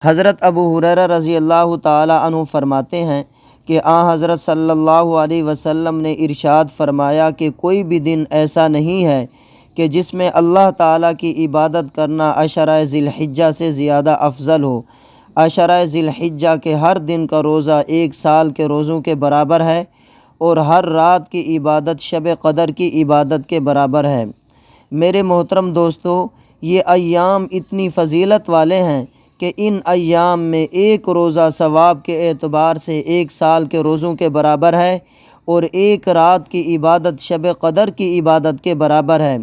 حضرت ابو ہریرہ رضی اللہ تعالی عنہ فرماتے ہیں کہ حضرت صلی اللہ علیہ وسلم نے ارشاد فرمایا کہ کوئی بھی دن ایسا نہیں ہے کہ جس میں اللہ تعالیٰ کی عبادت کرنا عشرہ ذی الحجہ سے زیادہ افضل ہو۔ عشرہ ذی الحجہ کے ہر دن کا روزہ 1 سال کے روزوں کے برابر ہے، اور ہر رات کی عبادت شب قدر کی عبادت کے برابر ہے۔ میرے محترم دوستو، یہ ایام اتنی فضیلت والے ہیں کہ ان ایام میں ایک روزہ ثواب کے اعتبار سے 1 سال کے روزوں کے برابر ہے، اور ایک رات کی عبادت شب قدر کی عبادت کے برابر ہے۔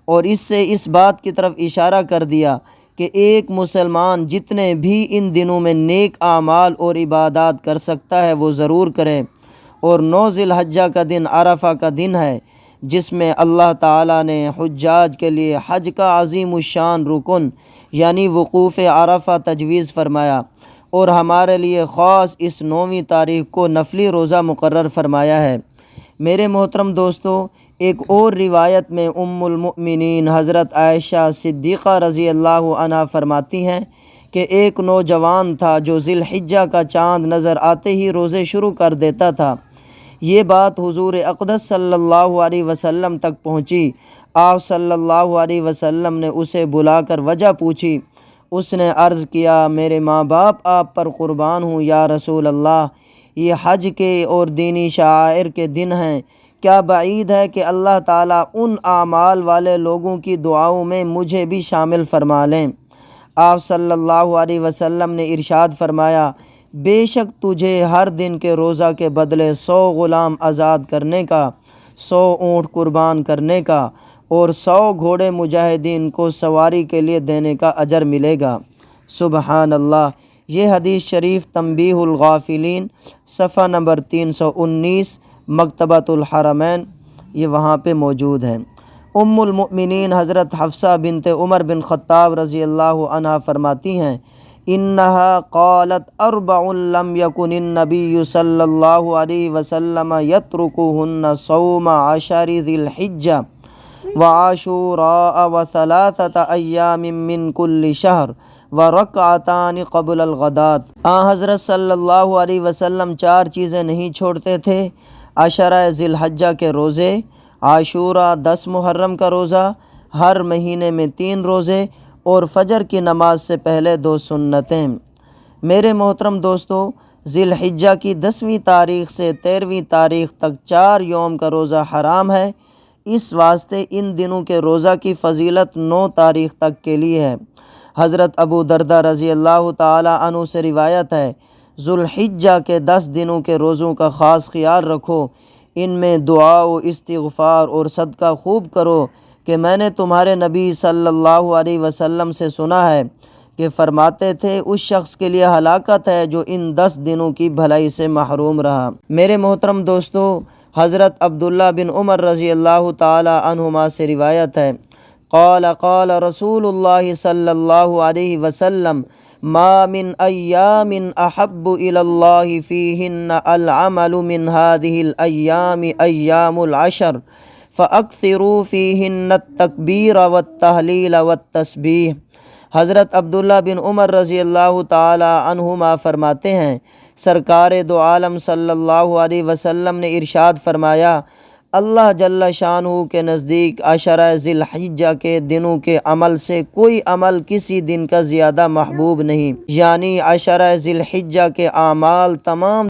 اور اس سے اس بات کی طرف اشارہ کر دیا کہ ایک مسلمان جتنے بھی ان دنوں میں نیک اعمال اور عبادات کر سکتا ہے وہ ضرور کرے۔ اور 9 ذی الحجہ کا دن عرفہ کا دن ہے، جس میں اللہ تعالیٰ نے حجاج کے لیے حج کا عظیم الشان رکن یعنی وقوف عرفہ تجویز فرمایا، اور ہمارے لیے خاص اس 9ویں تاریخ کو نفلی روزہ مقرر فرمایا ہے۔ میرے محترم دوستو، ایک اور روایت میں ام المؤمنین حضرت عائشہ صدیقہ رضی اللہ عنہا فرماتی ہیں کہ ایک نوجوان تھا جو ذی الحجہ کا چاند نظر آتے ہی روزے شروع کر دیتا تھا۔ یہ بات حضور اقدس صلی اللہ علیہ وسلم تک پہنچی۔ آپ صلی اللہ علیہ وسلم نے اسے بلا کر وجہ پوچھی۔ اس نے عرض کیا، میرے ماں باپ آپ پر قربان ہوں یا رسول اللہ، یہ حج کے اور دینی شعائر کے دن ہیں، کیا بعید ہے کہ اللہ تعالیٰ ان اعمال والے لوگوں کی دعاؤں میں مجھے بھی شامل فرما لیں۔ آپ صلی اللہ علیہ وسلم نے ارشاد فرمایا، بے شک تجھے ہر دن کے روزہ کے بدلے 100 غلام آزاد کرنے کا، 100 اونٹ قربان کرنے کا، اور 100 گھوڑے مجاہدین کو سواری کے لیے دینے کا اجر ملے گا۔ سبحان اللہ۔ یہ حدیث شریف تنبیہ الغافلین صفحہ نمبر 319 مکتبۃ الحرمین، یہ وہاں پہ موجود ہے۔ ام المؤمنین حضرت حفصہ بنت عمر بن خطاب رضی اللہ عنہا فرماتی ہیں، انہا قالت 4 لم یکن النبی صلی اللہ علیہ وسلم یترکہن صوم 10 ذی الحجہ وعاشوراء و3 ایام من کل شہر ورکعتان قبل الغداۃ۔ حضرت صلی اللہ علیہ وسلم 4 چیزیں نہیں چھوڑتے تھے: عشرہ ذی الحجہ کے روزے، عاشورہ 10 محرم کا روزہ، ہر مہینے میں 3 روزے، اور فجر کی نماز سے پہلے 2 سنتیں۔ میرے محترم دوستو، ذی الحجہ کی 10ویں تاریخ سے 13ویں تاریخ تک 4 یوم کا روزہ حرام ہے۔ اس واسطے ان دنوں کے روزہ کی فضیلت 9 تاریخ تک کے لیے ہے۔ حضرت ابو دردہ رضی اللہ تعالی عنہ سے روایت ہے، ذو الحجہ کے 10 دنوں کے روزوں کا خاص خیال رکھو، ان میں دعا و استغفار اور صدقہ خوب کرو، کہ میں نے تمہارے نبی صلی اللہ علیہ وسلم سے سنا ہے کہ فرماتے تھے، اس شخص کے لیے ہلاکت ہے جو ان 10 دنوں کی بھلائی سے محروم رہا۔ میرے محترم دوستو، حضرت عبداللہ بن عمر رضی اللہ تعالی عنہما سے روایت ہے، قال قال رسول اللہ صلی اللہ علیہ وسلم، ما من ایام احب الی اللہ فیہن العمل من هذه الایام ایام العشر فاکثروا فیہن التکبیر والتہلیل والتسبیح۔ حضرت عبداللہ بن عمر رضی اللہ تعالی عنہما فرماتے ہیں، سرکار دو عالم صلی اللہ علیہ وسلم نے ارشاد فرمایا، اللہ جل شانہ کے نزدیک عشرہ ذی الحجہ کے دنوں کے عمل سے کوئی عمل کسی دن کا زیادہ محبوب نہیں، یعنی عشرہ ذی الحجہ کے اعمال تمام